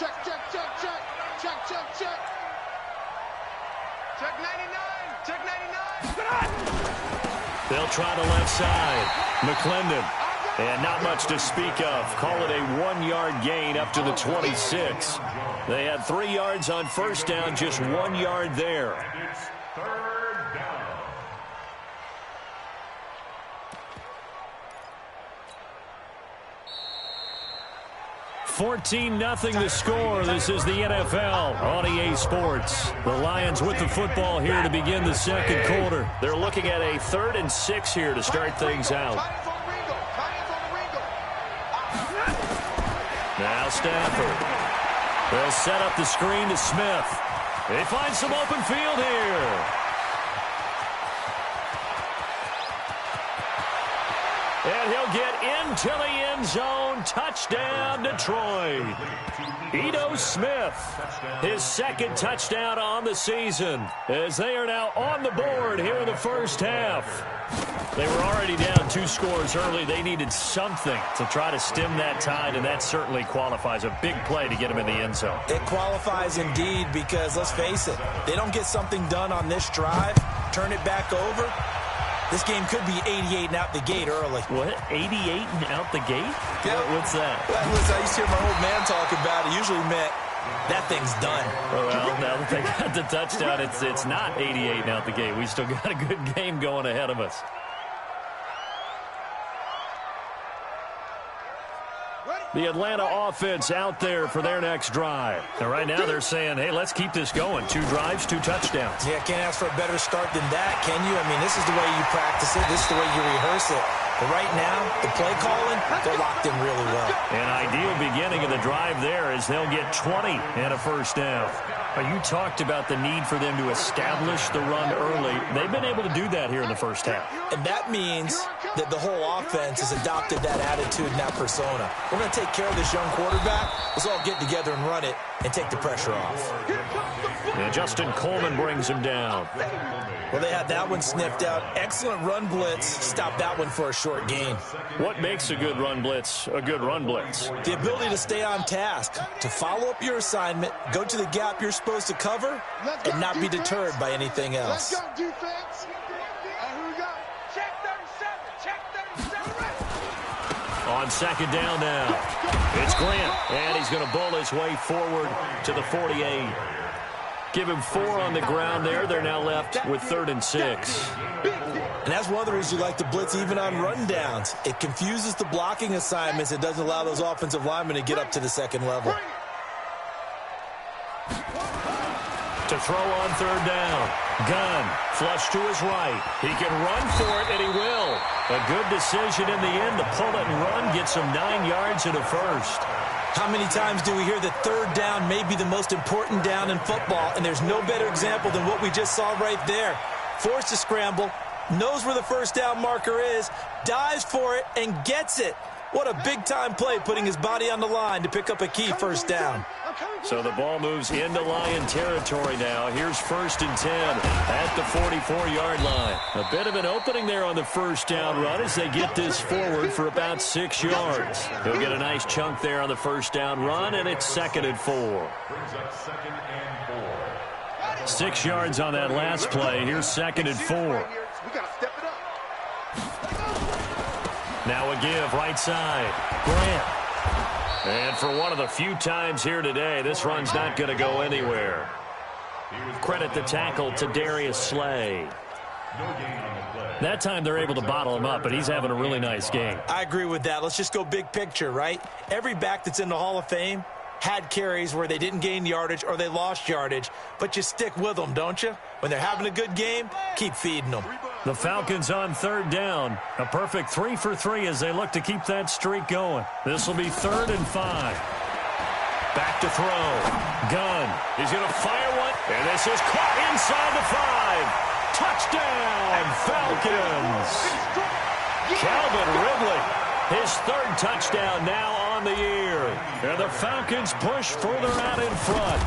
Check, check, check, check. Check, check, check. Check 99. Check 99. They'll try the left side. McClendon. And not much to speak of. Call it a 1-yard gain up to the 26. They had 3 yards on first down, just 1 yard there. It's third down. 14-0 the score. This is the NFL on EA Sports. The Lions with the football here to begin the second quarter. They're looking at a 3rd and 6 here to start things out. Now Stafford. They'll set up the screen to Smith. They find some open field here. And he'll get into the end zone. Touchdown, Detroit. Ito Smith, his 2nd touchdown on the season, as they are now on the board here in the first half. They were already down 2 scores early. They needed something to try to stem that tide, and that certainly qualifies. A big play to get him in the end zone. It qualifies indeed because, let's face it, they don't get something done on this drive, turn it back over. This game could be 88 and out the gate early. What? 88 and out the gate? Yeah. What's that? Listen, I used to hear my old man talk about it. Usually meant that thing's done. Well, now that they got the touchdown, it's not 88 and out the gate. We still got a good game going ahead of us. The Atlanta offense out there for their next drive. And right now they're saying, hey, let's keep this going. 2 drives, 2 touchdowns. Yeah, can't ask for a better start than that, can you? I mean, this is the way you practice it. This is the way you rehearse it. But right now, the play calling, they're locked in really well. An ideal beginning of the drive there is they'll get 20 and a first down. You talked about the need for them to establish the run early. They've been able to do that here in the first half. And that means that the whole offense has adopted that attitude and that persona. We're going to take care of this young quarterback. Let's all get together and run it and take the pressure off. And Justin Coleman brings him down. Well, they had that one sniffed out. Excellent run blitz. Stop that one for a short gain. What makes a good run blitz a good run blitz? The ability to stay on task, to follow up your assignment, go to the gap you're supposed to cover, and not be deterred by anything else. Let's go, defense. Here we go. Check 37. Check 37. On second down now, it's Grant, and he's going to bowl his way forward to the 48. Give him 4 on the ground there. They're now left with 3rd and 6. And that's one of the reasons you like to blitz even on run downs. It confuses the blocking assignments. It doesn't allow those offensive linemen to get up to the second level. To throw on 3rd down. Gunn, flush to his right. He can run for it, and he will. A good decision in the end to pull it and run, gets him 9 yards and a first. How many times do we hear that 3rd down may be the most important down in football, and there's no better example than what we just saw right there. Forced to scramble, knows where the first down marker is, dives for it, and gets it. What a big-time play, putting his body on the line to pick up a key first down. So the ball moves into Lion territory now. Here's 1st and 10 at the 44-yard line. A bit of an opening there on the first down run as they get this forward for about 6 yards. He'll get a nice chunk there on the first down run, and it's 2nd and 4. 6 yards on that last play. Here's 2nd and 4. We got to step it up. Now a give, right side. Grant. And for one of the few times here today, this run's not going to go anywhere. Credit the tackle to Darius Slay. That time they're able to bottle him up, but he's having a really nice game. I agree with that. Let's just go big picture, right? Every back that's in the Hall of Fame had carries where they didn't gain yardage or they lost yardage, but you stick with them, don't you? When they're having a good game, keep feeding them. The Falcons on 3rd down. A perfect 3 for 3 as they look to keep that streak going. This will be 3rd and 5. Back to throw. Gunn. He's going to fire one, and this is caught inside the 5. Touchdown, Falcons. Calvin Ridley, his 3rd touchdown now on the year. And the Falcons push further out in front.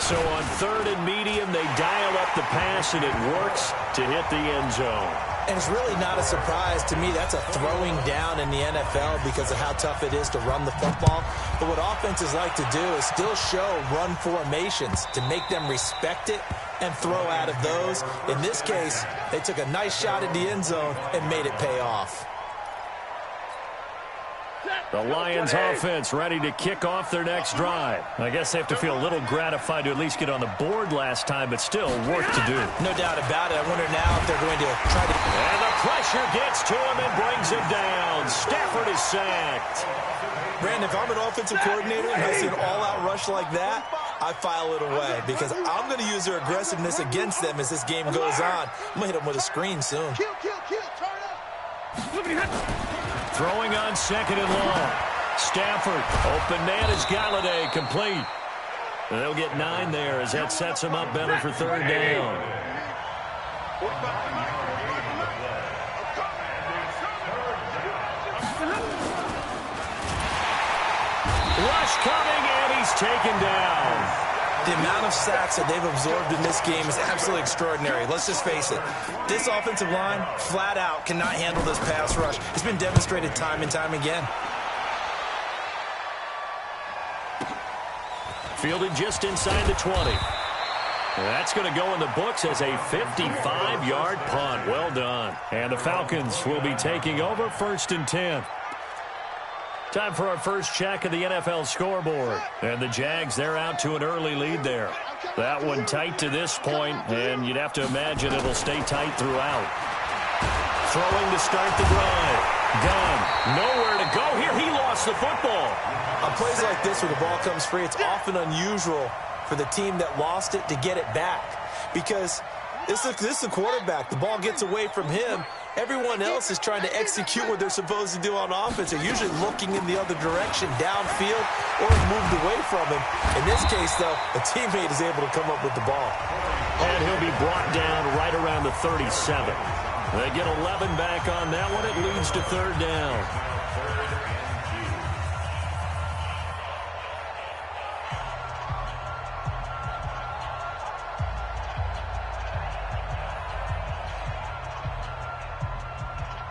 So on 3rd and medium, they dial up the pass, and it works to hit the end zone. And it's really not a surprise to me. That's a throwing down in the NFL because of how tough it is to run the football. But what offenses like to do is still show run formations to make them respect it and throw out of those. In this case, they took a nice shot at the end zone and made it pay off. The Lions offense ready to kick off their next drive. I guess they have to feel a little gratified to at least get on the board last time, but still work to do. No doubt about it. I wonder now if they're going to try to... And the pressure gets to him and brings him down. Stafford is sacked. Brandon, if I'm an offensive coordinator and I see an all-out rush like that, I file it away because I'm going to use their aggressiveness against them as this game goes on. I'm going to hit them with a screen soon. Kill, turn up. Throwing on second and long. Stafford, open man is Galladay, complete. They'll get 9 there as that sets them up better for third down. Rush coming, and he's taken down. The amount of sacks that they've absorbed in this game is absolutely extraordinary. Let's just face it. This offensive line, flat out, cannot handle this pass rush. It's been demonstrated time and time again. Fielded just inside the 20. That's going to go in the books as a 55-yard punt. Well done. And the Falcons will be taking over 1st and 10. Time for our first check of the NFL scoreboard. And the Jags, they're out to an early lead there. That one tight to this point, and you'd have to imagine it'll stay tight throughout. Throwing to start the drive. Gunn, nowhere to go here. He lost the football. On plays like this where the ball comes free, it's often unusual for the team that lost it to get it back. Because this is the quarterback. The ball gets away from him. Everyone else is trying to execute what they're supposed to do on offense. They're usually looking in the other direction, downfield, or moved away from him. In this case, though, a teammate is able to come up with the ball. And he'll be brought down right around the 37. They get 11 back on that one. It leads to third down.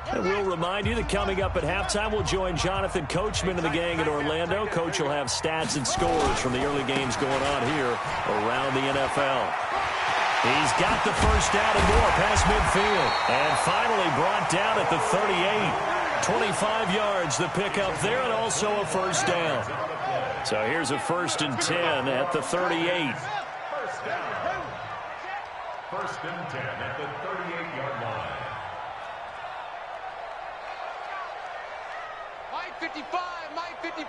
And we'll remind you that coming up at halftime, we'll join Jonathan Coachman and the gang in Orlando. Coach will have stats and scores from the early games going on here around the NFL. He's got the first down and more past midfield. And finally brought down at the 38. 25 yards, the pickup there, and also a first down. So here's a 1st and 10 at the 38. First down. 1st and 10 at the 38-yard line. 55, Mike 55.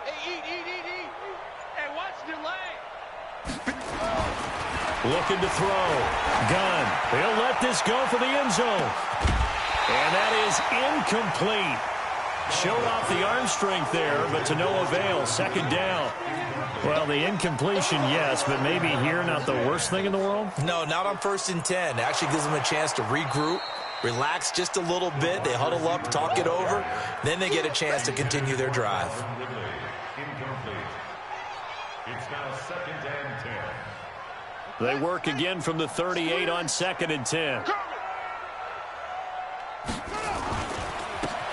Hey, eat. Hey, watch the leg. Looking to throw. Gunn. He'll let this go for the end zone. And that is incomplete. Showed off the arm strength there, but to no avail. 2nd down. Well, the incompletion, yes, but maybe here not the worst thing in the world? No, not on 1st and 10. It actually gives them a chance to regroup, relax just a little bit. They huddle up, talk it over. Then they get a chance to continue their drive. Incomplete. It's now 2nd and 10. They work again from the 38 on 2nd and 10.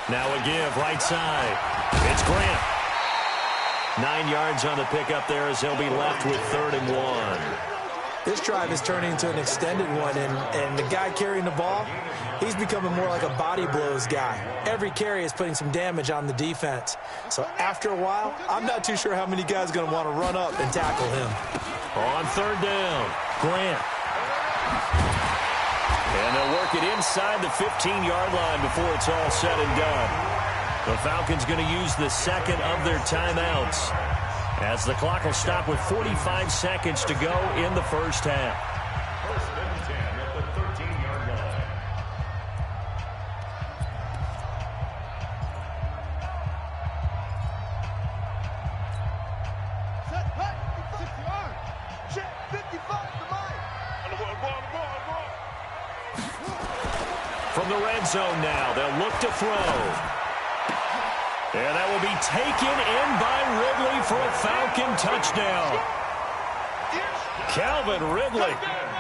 Now a give, right side. It's Grant. 9 yards on the pickup there as they'll be left with 3rd and 1. This drive is turning into an extended one, and the guy carrying the ball, he's becoming more like a body blows guy. Every carry is putting some damage on the defense. So after a while, I'm not too sure how many guys are going to want to run up and tackle him. On 3rd down, Grant. And they'll work it inside the 15-yard line before it's all said and done. The Falcons going to use the second of their timeouts, as the clock will stop with 45 seconds to go in the first half. 1st and 10 at the 13-yard line. Set, hut, 60-yard. Check, 55, the line. On the ball. From the red zone now, they'll look to throw. And that will be taken in by Ridley for a Falcon touchdown. Calvin Ridley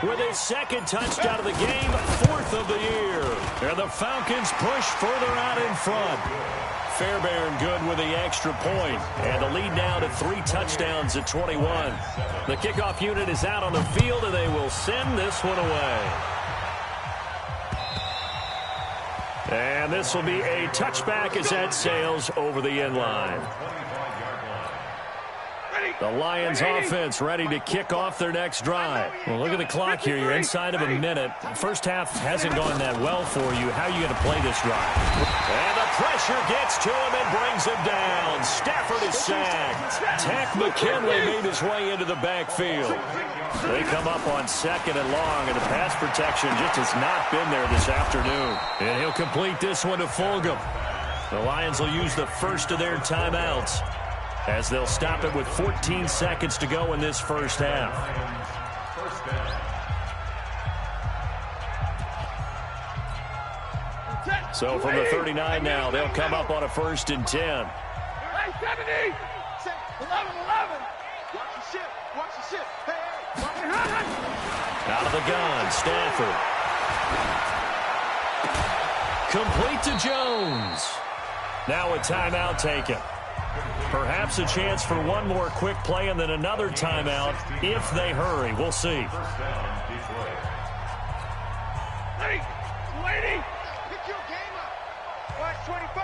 with his second touchdown of the game, fourth of the year. And the Falcons push further out in front. Fairbairn good with the extra point, and the lead now to 3 touchdowns at 21. The kickoff unit is out on the field, and they will send this one away. And this will be a touchback as that sails over the end line. The Lions offense ready to kick off their next drive. Well, look at the clock here. You're inside of a minute. First half hasn't gone that well for you. How are you going to play this drive? And the pressure gets to him and brings him down. Stafford is sacked. Tack McKinley made his way into the backfield. They come up on second and long, and the pass protection just has not been there this afternoon. And he'll complete this one to Fulgham. The Lions will use the first of their timeouts, as they'll stop it with 14 seconds to go in this first half. So from the 39 now, they'll come up on a 1st and 10. Hey, 70! 11. Watch the ship. Hey. Out of the gun, Stafford. Complete to Jones. Now a timeout taken. Perhaps a chance for one more quick play and then another timeout if they hurry. We'll see. Lady! Pick your game up. Watch 25.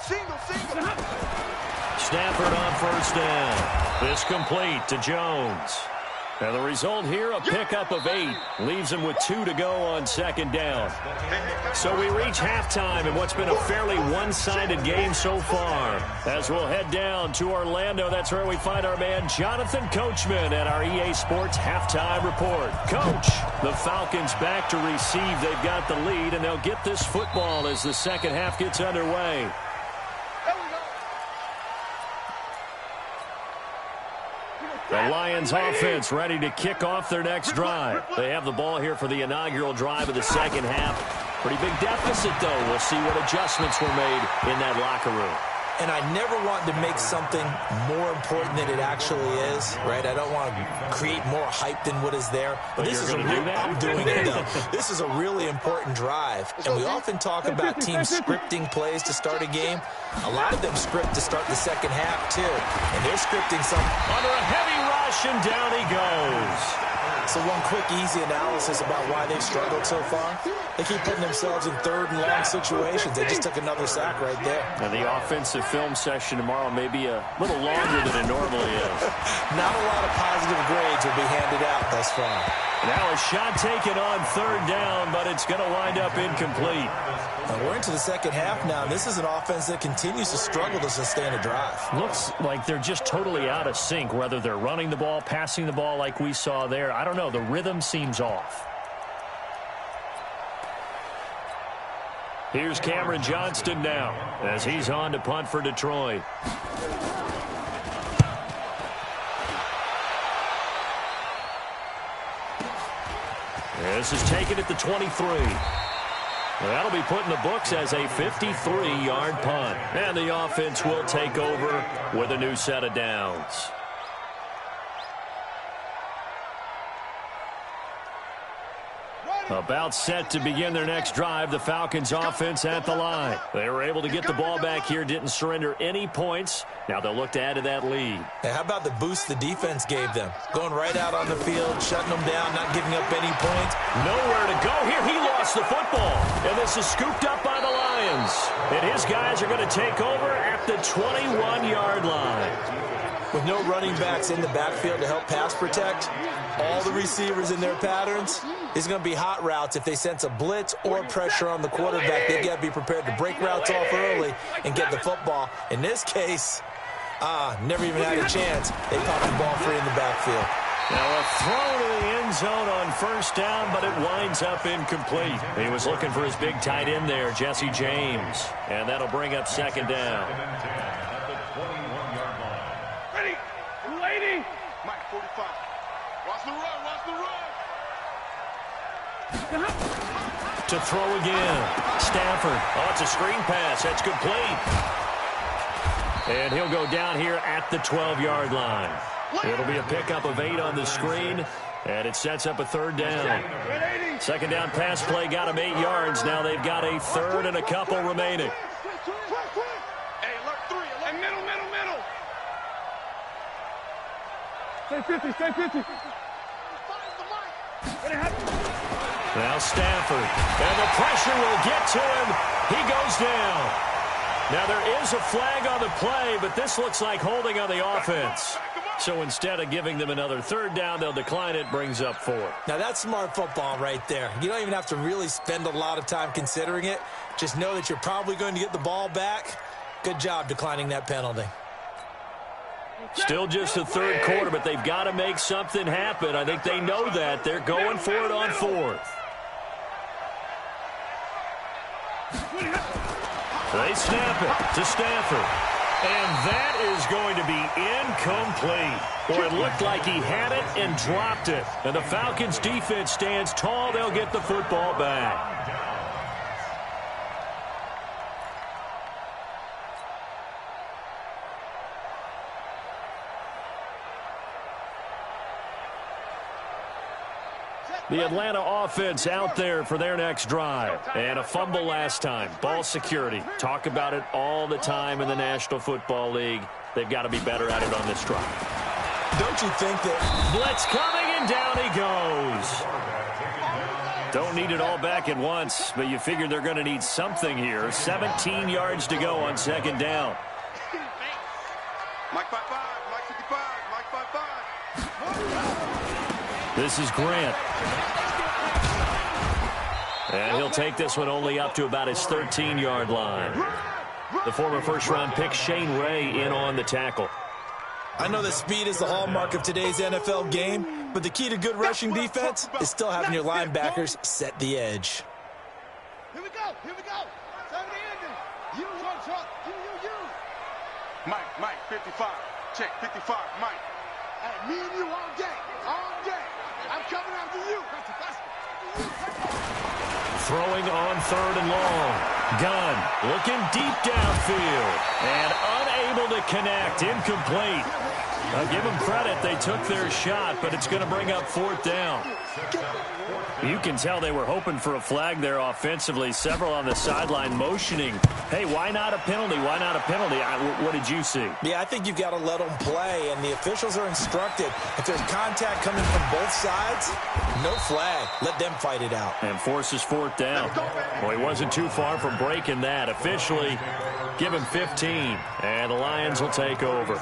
Single. Stafford on 1st down. This complete to Jones. And the result here, a pickup of 8. Leaves him with 2 to go on 2nd down. So we reach halftime in what's been a fairly one-sided game so far. As we'll head down to Orlando, that's where we find our man Jonathan Coachman at our EA Sports Halftime Report. Coach, the Falcons back to receive. They've got the lead, and they'll get this football as the second half gets underway. The Lions offense ready to kick off their next drive. They have the ball here for the inaugural drive of the second half. Pretty big deficit, though. We'll see what adjustments were made in that locker room. And I never want to make something more important than it actually is, right? I don't want to create more hype than what is there. But this is I'm doing it, though. This is a really important drive. And we often talk about teams scripting plays to start a game. A lot of them script to start the second half, too. And they're scripting some under a heavy rush, and down he goes. So one quick, easy analysis about why they've struggled so far. They keep putting themselves in 3rd and long situations. They just took another sack right there. Now the offensive film session tomorrow may be a little longer than it normally is. Not a lot of positive grades will be handed out thus far. Now a shot taken on 3rd down, but it's going to wind up incomplete. Now we're into the second half now, and this is an offense that continues to struggle to sustain a drive. Looks like they're just totally out of sync, whether they're running the ball, passing the ball like we saw there. I don't know. The rhythm seems off. Here's Cameron Johnston now as he's on to punt for Detroit. This is taken at the 23. That'll be put in the books as a 53-yard punt. And the offense will take over with a new set of downs. About set to begin their next drive, the Falcons offense at the line. They were able to get the ball back here, didn't surrender any points. Now they'll look to add to that lead. Hey, how about the boost the defense gave them? Going right out on the field, shutting them down, not giving up any points. Nowhere to go here. He lost the football. And this is scooped up by the Lions. And his guys are going to take over at the 21-yard line. With no running backs in the backfield to help pass protect, all the receivers in their patterns, it's going to be hot routes. If they sense a blitz or pressure on the quarterback, they got to be prepared to break routes off early and get the football. In this case, never even had a chance. They popped the ball free in the backfield. Now a throw to the end zone on 1st down, but it winds up incomplete. He was looking for his big tight end there, Jesse James. And that'll bring up 2nd down. Ready. Lady. Mike, 45. Watch the run. To throw again. Stafford. Oh, it's a screen pass. That's complete. And he'll go down here at the 12-yard line. It'll be a pickup of 8 on the screen, and it sets up a third down. Second down pass play got them 8 yards. Now they've got a third and a couple remaining. Hey, alert 3, alert. Middle. Stay 50. Now Stafford, and the pressure will get to him. He goes down. Now there is a flag on the play, but this looks like holding on the offense. So instead of giving them another third down, they'll decline it, brings up 4. Now that's smart football right there. You don't even have to really spend a lot of time considering it. Just know that you're probably going to get the ball back. Good job declining that penalty. Still just the third quarter, but they've got to make something happen. I think they know that. They're going for it on 4th. They snap it to Stafford. And that is going to be incomplete. Or it looked like he had it and dropped it. And the Falcons defense stands tall. They'll get the football back. The Atlanta offense out there for their next drive. And a fumble last time. Ball security. Talk about it all the time in the National Football League. They've got to be better at it on this drive. Don't you think that... Blitz coming, and down he goes. Don't need it all back at once, but you figure they're going to need something here. 17 yards to go on second down. Mike 5-5, Mike 55, Mike 5-5. This is Grant. And he'll take this one only up to about his 13-yard line. The former first-round pick Shane Ray in on the tackle. I know that speed is the hallmark of today's NFL game, but the key to good rushing defense is still having your linebackers set the edge. Here we go. Time to end it. You. Mike, 55. Check, 55, Mike. Hey, me and you all day. I'm coming after you. Throwing on third and long. Gunn looking deep downfield. And unable to connect. Incomplete. I'll give them credit. They took their shot, but it's going to bring up fourth down. You can tell they were hoping for a flag there offensively. Several on the sideline motioning. Hey, why not a penalty? Why not a penalty? What did you see? Yeah, I think you've got to let them play, and the officials are instructed. If there's contact coming from both sides, no flag. Let them fight it out. And forces fourth down. Well, he wasn't too far from breaking that. Officially, give him 15, and the Lions will take over.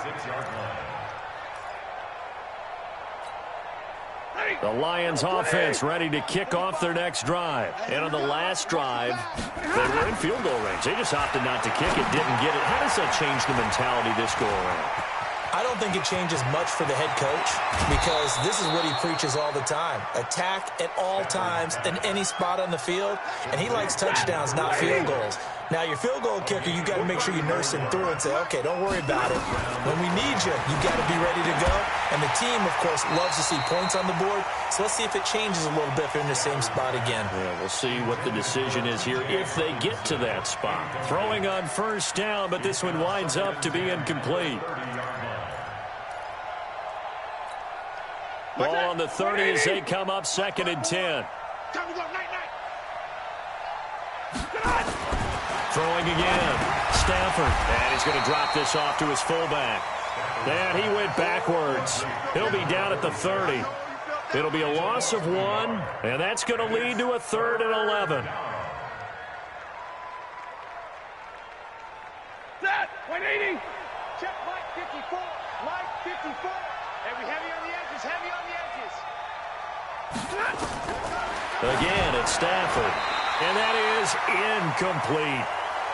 The Lions offense ready to kick off their next drive. And on the last drive, they were in field goal range. They just opted not to kick it, didn't get it. How does that change the mentality this go around? I don't think it changes much for the head coach because this is what he preaches all the time. Attack at all times in any spot on the field, and he likes touchdowns, not field goals. Now, your field goal kicker, you got to make sure you nurse him through and say, okay, don't worry about it. When we need you, you got to be ready to go. And the team, of course, loves to see points on the board. So let's see if it changes a little bit if they're in the same spot again. Yeah, we'll see what the decision is here if they get to that spot. Throwing on first down, but this one winds up to be incomplete. Ball on the 30 as they come up second and 10. Throwing again. Stafford. And he's going to drop this off to his fullback. And he went backwards. He'll be down at the 30. It'll be a loss of 1, and that's going to lead to a 3rd and 11. Set. 180. Check Mike 54. Mike 54. And we heavy on the edges. Heavy on the edges. Again, it's Stafford. And that is incomplete.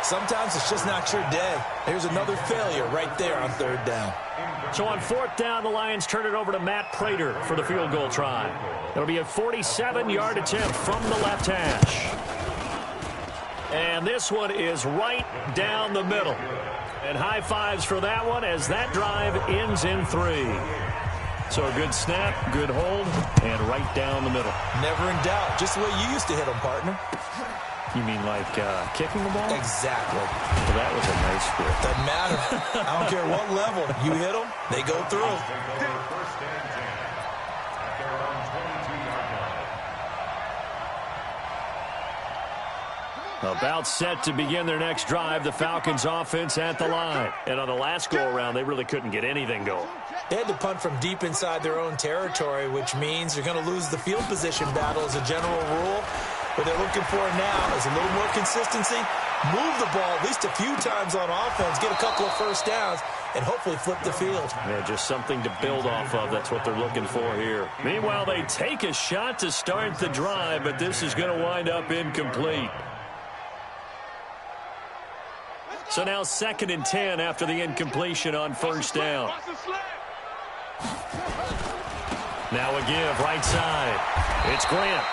Sometimes it's just not your day. Here's another failure right there on third down. So on fourth down, the Lions turn it over to Matt Prater for the field goal try. It'll be a 47-yard attempt from the left hash. And this one is right down the middle. And high fives for that one as that drive ends in 3. So a good snap, good hold, and right down the middle. Never in doubt. Just the way you used to hit them, partner. You mean like kicking the ball? Exactly. Well, that was a nice script. Doesn't matter. I don't care what level. You hit them, they go through. First and 10 at their own 22-yard line. About set to begin their next drive, the Falcons offense at the line. And on the last go-around, they really couldn't get anything going. They had to punt from deep inside their own territory, which means you're going to lose the field position battle as a general rule. What they're looking for now is a little more consistency, move the ball at least a few times on offense, get a couple of first downs, and hopefully flip the field. Yeah, just something to build off of. That's what they're looking for here. Meanwhile, they take a shot to start the drive, but this is going to wind up incomplete. So now 2nd and 10 after the incompletion on first down. Now a give right side. It's Grant.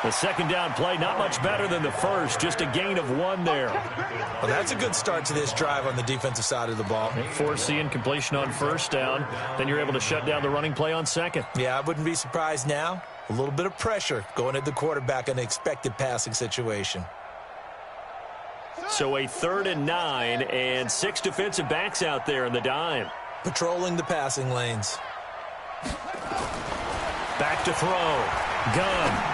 The second down play, not much better than the first, just a gain of 1 there. Well, that's a good start to this drive on the defensive side of the ball. Force the incompletion on first down, then you're able to shut down the running play on second. Yeah, I wouldn't be surprised now. A little bit of pressure going at the quarterback in an expected passing situation. So a 3rd and 9 and 6 defensive backs out there in the dime. Patrolling the passing lanes. Back to throw. Gunn.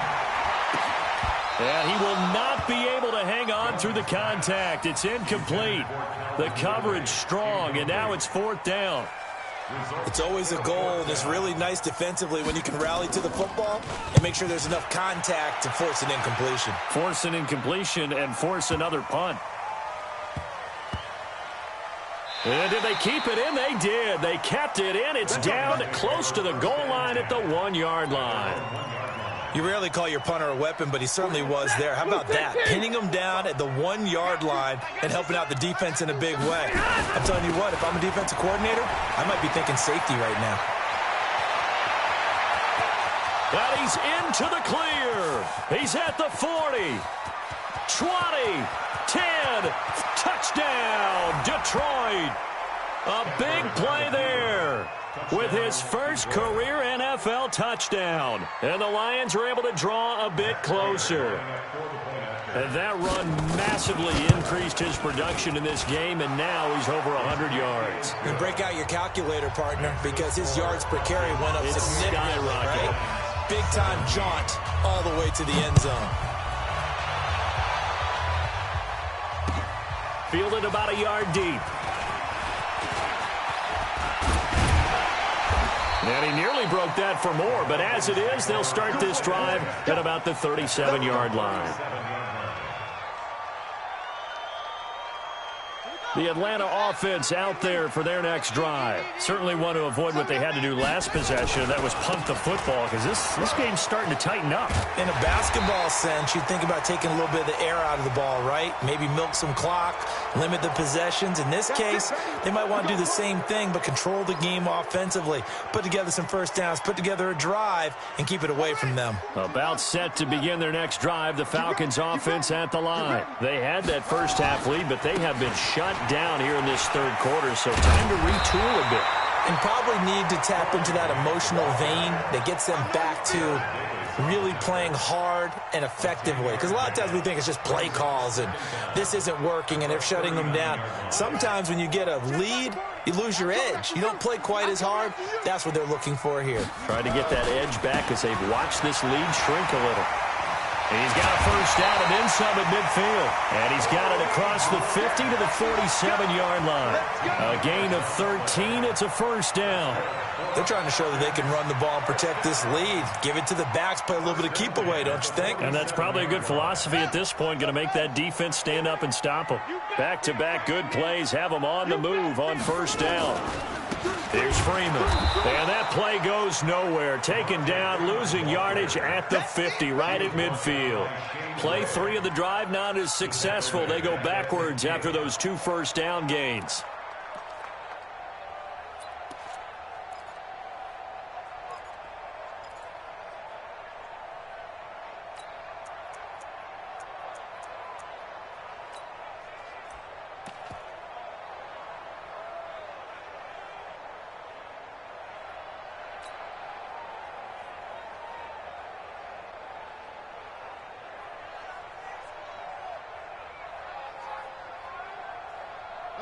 And he will not be able to hang on through the contact. It's incomplete. The coverage strong, and now it's 4th down. It's always a goal, and it's really nice defensively when you can rally to the football and make sure there's enough contact to force an incompletion. Force an incompletion and force another punt. And did they keep it in? They did. They kept it in. It's down close to the goal line at the 1-yard line. You rarely call your punter a weapon, but he certainly was there. How about that? Pinning him down at the 1-yard line and helping out the defense in a big way. I'm telling you what, if I'm a defensive coordinator, I might be thinking safety right now. And he's into the clear. He's at the 40, 20, 10, touchdown, Detroit. A big play there with his first career NFL touchdown. And the Lions are able to draw a bit closer. And that run massively increased his production in this game, and now he's over 100 yards. And break out your calculator, partner, because his yards per carry went up significantly, right? Big-time jaunt all the way to the end zone. Fielded about a yard deep. And he nearly broke that for more, but as it is, they'll start this drive at about the 37-yard line. The Atlanta offense out there for their next drive. Certainly want to avoid what they had to do last possession. That was punt the football, because this game's starting to tighten up. In a basketball sense, you think about taking a little bit of the air out of the ball, right? Maybe milk some clock, limit the possessions. In this case, they might want to do the same thing, but control the game offensively. Put together some first downs, put together a drive, and keep it away from them. About set to begin their next drive, the Falcons offense at the line. They had that first half lead, but they have been shut down here in this third quarter, so time to retool a bit. And probably need to tap into that emotional vein that gets them back to really playing hard and effectively. Because a lot of times we think it's just play calls and this isn't working and they're shutting them down. Sometimes when you get a lead, you lose your edge. You don't play quite as hard. That's what they're looking for here. Trying to get that edge back as they've watched this lead shrink a little. And he's got a first down and then some at midfield. And he's got it across the 50 to the 47-yard line. A gain of 13. It's a first down. They're trying to show that they can run the ball and protect this lead. Give it to the backs, play a little bit of keep away, don't you think? And that's probably a good philosophy at this point. Going to make that defense stand up and stop them. Back-to-back good plays. Have them on the move on first down. Here's Freeman. And that play goes nowhere. Taken down, losing yardage at the 50, right at midfield. Play 3 of the drive not as successful. They go backwards after those 2 first down gains.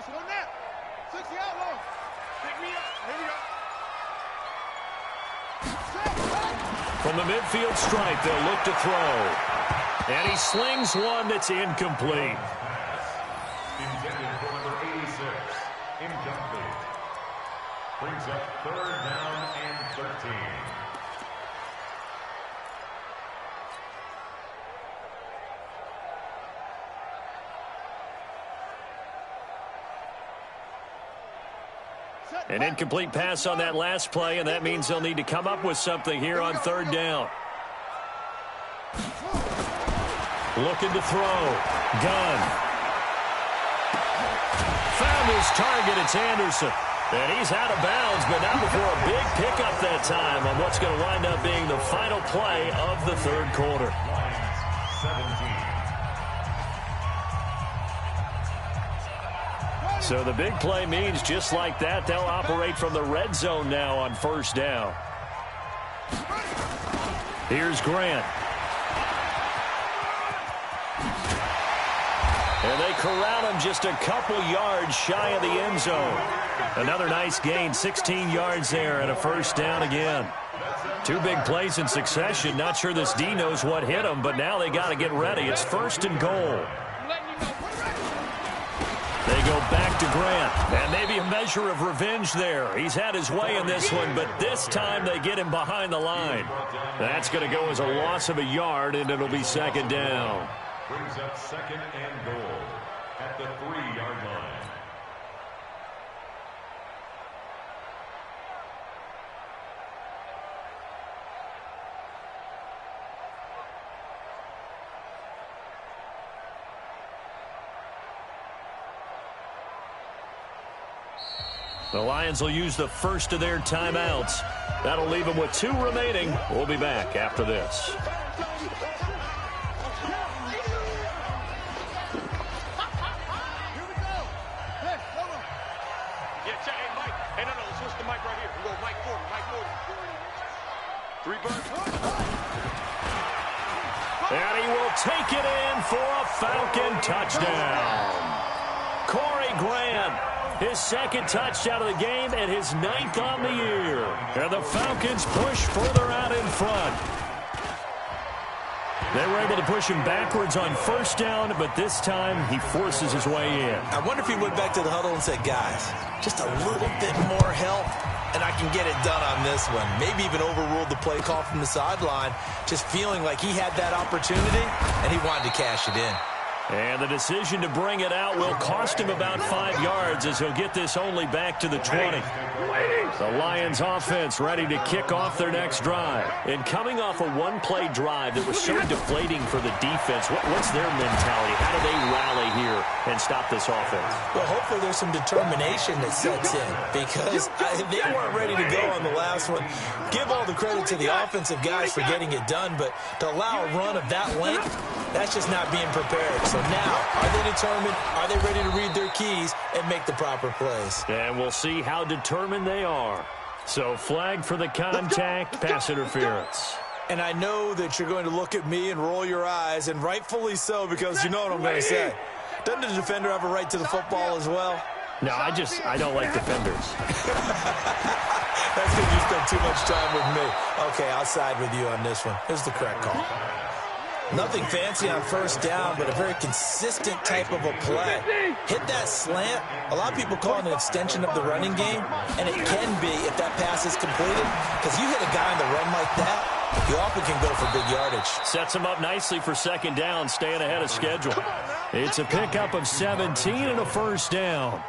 Slow down. 60 outlaw. Pick me up. Here we go. From the midfield stripe, they'll look to throw. And he slings one that's incomplete. Intended for number 86. Incomplete. Brings up 3rd down and 13. An incomplete pass on that last play, and that means they'll need to come up with something here on 3rd down. Looking to throw. Gunn. Found his target. It's Anderson. And he's out of bounds, but not before a big pickup that time on what's going to wind up being the final play of the 3rd quarter. Lions 17. So the big play means just like that, they'll operate from the red zone now on 1st down. Here's Grant. And they corral him just a couple yards shy of the end zone. Another nice gain, 16 yards there and a 1st down again. 2 big plays in succession. Not sure this D knows what hit him, but now they got to get ready. It's 1st and goal. They go back to Grant, and maybe a measure of revenge there. He's had his way in this one, but this time they get him behind the line. That's going to go as a loss of a yard, and it'll be 2nd down. Brings up 2nd and goal at the 3-yard line. The Lions will use the first of their timeouts. That'll leave them with 2 remaining. We'll be back after this. And he will take it in for a Falcon touchdown. Corey Grant, his 2nd touchdown of the game and his 9th on the year. And the Falcons push further out in front. They were able to push him backwards on 1st down, but this time he forces his way in. I wonder if he went back to the huddle and said, guys, just a little bit more help, and I can get it done on this one. Maybe even overruled the play call from the sideline, just feeling like he had that opportunity, and he wanted to cash it in. And the decision to bring it out will cost him about 5 yards as he'll get this only back to the 20. The Lions offense ready to kick off their next drive. And coming off a one-play drive that was so deflating for the defense, what's their mentality? How do they rally here and stop this offense? Well, hopefully there's some determination that sets in because they weren't ready to go on the last one. Give all the credit to the offensive guys for getting it done, but to allow a run of that length, that's just not being prepared. So now, are they determined? Are they ready to read their keys and make the proper plays? And we'll see how determined they are. So flag for the contact, pass interference. And I know that you're going to look at me and roll your eyes, and rightfully so, because you know what I'm going to say. Doesn't the defender have a right to the football as well? No, I don't like defenders. That's because you spent too much time with me. Okay, I'll side with you on this one. Here's the correct call. Nothing fancy on 1st down, but a very consistent type of a play. Hit that slant. A lot of people call it an extension of the running game, and it can be if that pass is completed, because you hit a guy on the run like that, you often can go for big yardage. Sets him up nicely for 2nd down, staying ahead of schedule. It's a pickup of 17 and a 1st down.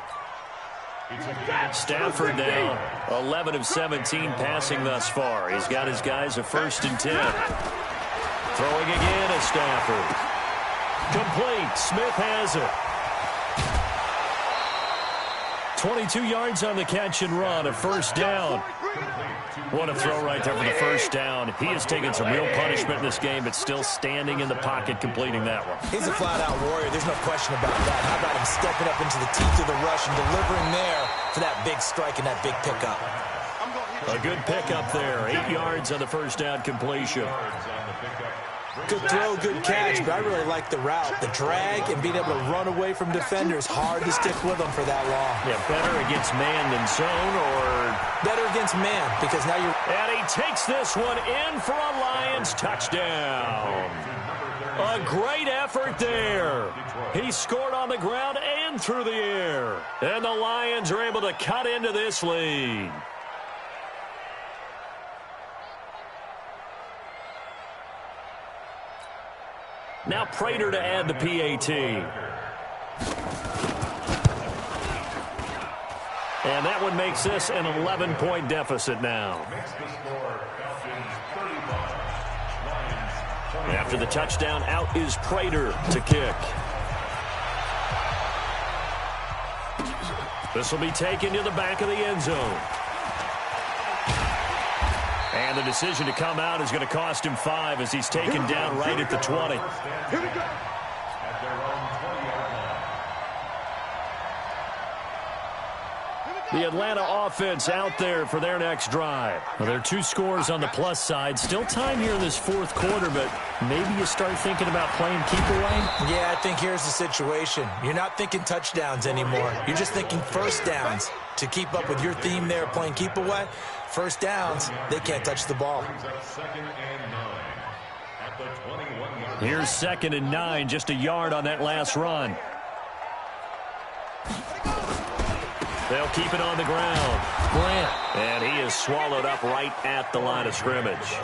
Stafford now 11 of 17 passing thus far. He's got his guys a 1st and 10. Throwing again is Stafford. Complete. Smith has it. 22 yards on the catch and run, a 1st down. What a throw right there for the 1st down. He has taken some real punishment in this game, but still standing in the pocket completing that one. He's a flat-out warrior. There's no question about that. How about him stepping up into the teeth of the rush and delivering there for that big strike and that big pickup? A good pickup there. 8 yards on the 1st down completion. Good throw, good catch, but I really like the route. The drag and being able to run away from defenders, hard to stick with them for that long. Yeah, better against man than zone, or better against man, because now you're... And he takes this one in for a Lions touchdown. A great effort there. He scored on the ground and through the air. And the Lions are able to cut into this lead. Now Prater to add the PAT. And that one makes this an 11-point deficit now. After the touchdown, out is Prater to kick. This will be taken to the back of the end zone. And the decision to come out is going to cost him 5 as he's taken down right at the 20. Here we go. At their own 20-yard line. The Atlanta offense out there for their next drive. Well, there are 2 scores on the plus side. Still time here in this fourth quarter, but maybe you start thinking about playing keep away? Yeah, I think here's the situation. You're not thinking touchdowns anymore. You're just thinking first downs. To keep up with your theme there, playing keep away, first downs, they can't touch the ball. Here's 2nd and 9, just a yard on that last run. They'll keep it on the ground. Grant. And he is swallowed up right at the line of scrimmage.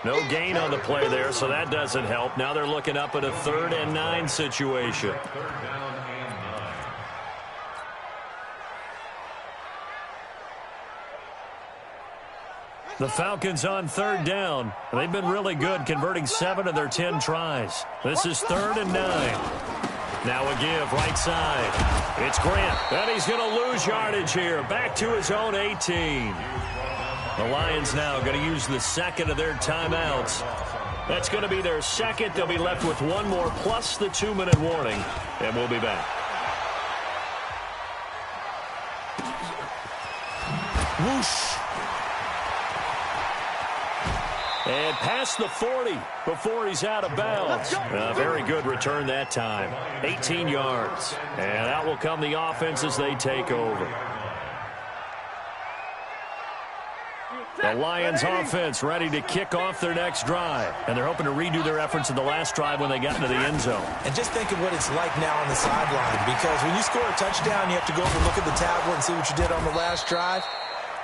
No gain on the play there, so that doesn't help. Now they're looking up at a 3rd and 9 situation. The Falcons on 3rd down. They've been really good, converting 7 of their 10 tries. This is 3rd and 9. Now a give, right side. It's Grant. And he's going to lose yardage here. Back to his own 18. The Lions now going to use the 2nd of their timeouts. That's going to be their 2nd. They'll be left with 1 more plus the 2-minute warning. And we'll be back. Whoosh. And past the 40 before he's out of bounds. A very good return that time. 18 yards. And out will come the offense as they take over. The Lions offense ready to kick off their next drive. And they're hoping to redo their efforts in the last drive when they got into the end zone. And just think of what it's like now on the sideline. Because when you score a touchdown, you have to go over and look at the tablet and see what you did on the last drive.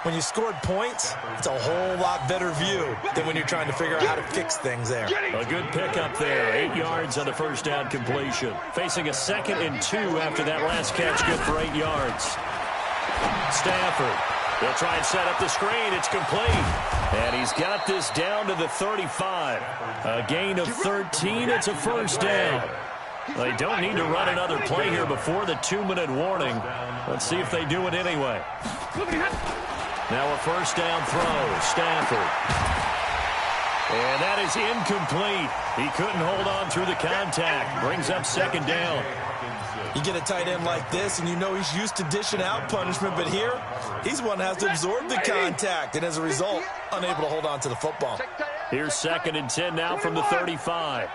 When you scored points, it's a whole lot better view than when you're trying to figure out how to fix things there. A good pickup there. 8 yards on the first down completion. Facing a 2nd and 2 after that last catch, good for 8 yards. Stafford. They'll try and set up the screen. It's complete. And he's got this down to the 35. A gain of 13. It's a first down. They don't need to run another play here before the 2-minute warning. Let's see if they do it anyway. Now a first down throw. Stafford. And that is incomplete. He couldn't hold on through the contact. Brings up 2nd down. You get a tight end like this, and you know he's used to dishing out punishment, but here, he's one that has to absorb the contact, and as a result, unable to hold on to the football. Here's 2nd and 10 now from the 35.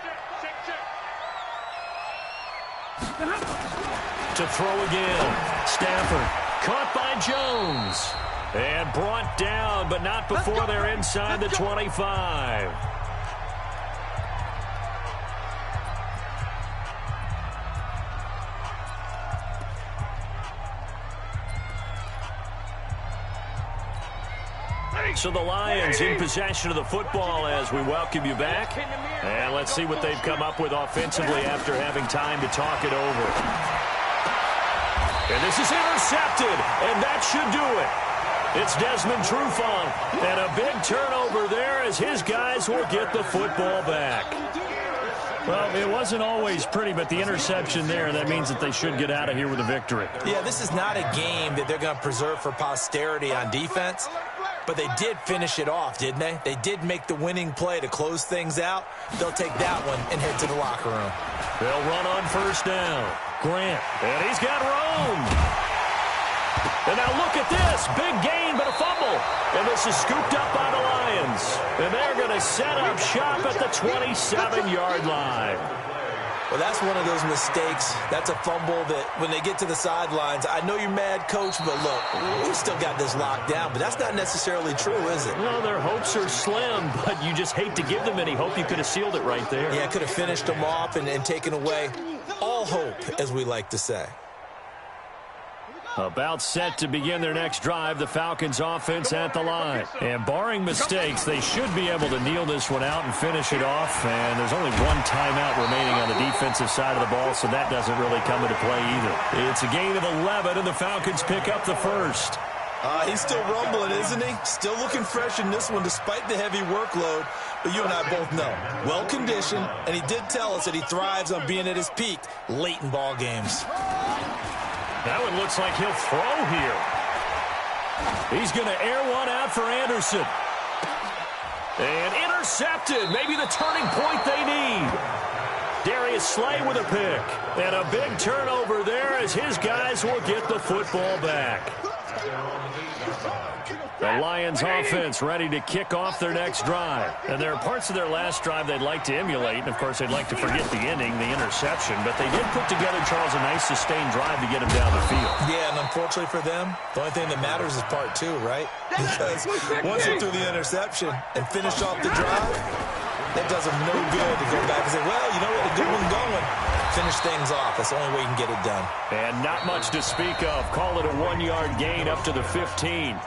To throw again. Stafford caught by Jones. And brought down, but not before they're inside the 25. So the Lions in possession of the football as we welcome you back. And let's see what they've come up with offensively after having time to talk it over. And this is intercepted, and that should do it. It's Desmond Trufant, and a big turnover there as his guys will get the football back. Well, it wasn't always pretty, but the interception there, that means that they should get out of here with a victory. Yeah, this is not a game that they're going to preserve for posterity on defense, but they did finish it off, didn't they? They did make the winning play to close things out. They'll take that one and head to the locker room. They'll run on first down. Grant, and he's got room. And now look at this. Big gain, but a fumble. And this is scooped up by the Lions. And they're going to set up shop at the 27-yard line. Well, that's one of those mistakes. That's a fumble that when they get to the sidelines, I know you're mad, Coach, but look, we still got this locked down. But that's not necessarily true, is it? Well, their hopes are slim, but you just hate to give them any hope. You could have sealed it right there. Yeah, could have finished them off and taken away all hope, as we like to say. About set to begin their next drive, the Falcons offense at the line. And barring mistakes, they should be able to kneel this one out and finish it off. And there's only one timeout remaining on the defensive side of the ball, so that doesn't really come into play either. It's a gain of 11, and the Falcons pick up the first. He's still rumbling, isn't he? Still looking fresh in this one despite the heavy workload. But you and I both know, well-conditioned, and he did tell us that he thrives on being at his peak late in ball games. That one looks like he'll throw here. He's going to air one out for Anderson. And intercepted. Maybe the turning point they need. Darius Slay with a pick. And a big turnover there as his guys will get the football back. The Lions offense ready to kick off their next drive. And there are parts of their last drive they'd like to emulate. And, of course, they'd like to forget the ending, the interception. But they did put together, Charles, a nice sustained drive to get him down the field. Yeah, and unfortunately for them, the only thing that matters is part two, right? Because once they threw the interception and finished off the drive, that does them no good to go back and say, well, you know what, a good one going. Finish things off. That's the only way you can get it done. And not much to speak of. Call it a 1-yard gain up to the 15.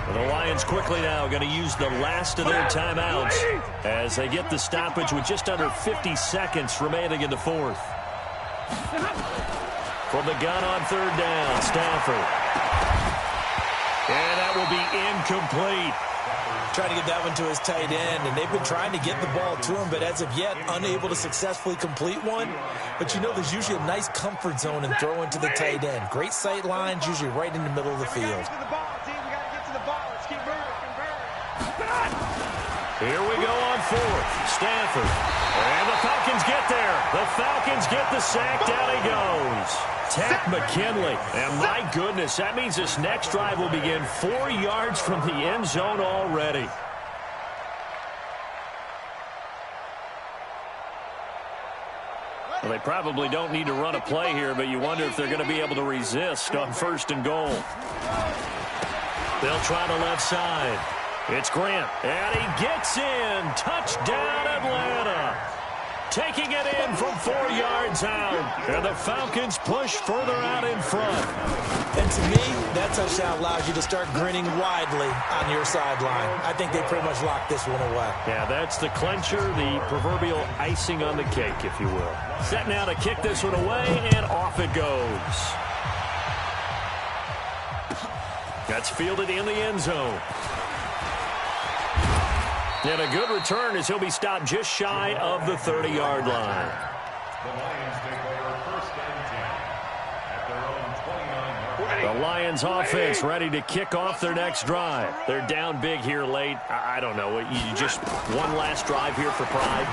The Lions quickly now going to use the last of their timeouts as they get the stoppage with just under 50 seconds remaining in the fourth. From the gun on third down, Stafford. And that will be incomplete. Trying to get that one to his tight end, and they've been trying to get the ball to him, but as of yet, unable to successfully complete one. But you know, there's usually a nice comfort zone in throwing to the tight end. Great sight lines, usually right in the middle of the field. Here we go on fourth. Stafford. And the Falcons get there. The Falcons get the sack. Down he goes. Tack McKinley. And my goodness, that means this next drive will begin 4 yards from the end zone already. Well, they probably don't need to run a play here, but you wonder if they're going to be able to resist on first and goal. They'll try the left side. It's Grant, and he gets in. Touchdown, Atlanta. Taking it in from 4 yards out. And the Falcons push further out in front. And to me, that touchdown allows you to start grinning widely on your sideline. I think they pretty much locked this one away. Yeah, that's the clincher, the proverbial icing on the cake, if you will. Set now to kick this one away, and off it goes. That's fielded in the end zone. And a good return as he'll be stopped just shy of the 30-yard line. The Lions take over first and 10 at their own 29-yard line. The Lions offense ready to kick off their next drive. They're down big here late. I don't know. You just one last drive here for pride?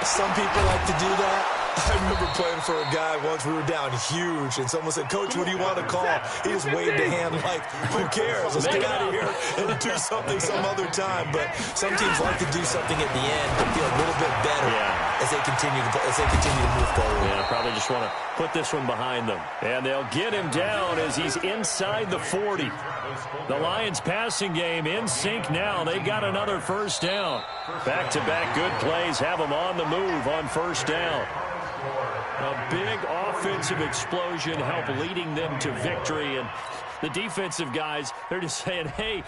Some people like to do that. I remember playing for a guy once. We were down huge, and someone said, Coach, what do you want to call? He just waved a hand like, who cares? Let's get out of here and do something some other time. But some teams like to do something at the end to feel a little bit better as they continue to move forward. Yeah, probably just want to put this one behind them. And they'll get him down as he's inside the 40. The Lions passing game in sync now. They've got another first down. Back-to-back good plays have them on the move on first down. A big offensive explosion help leading them to victory. And the defensive guys, they're just saying, hey,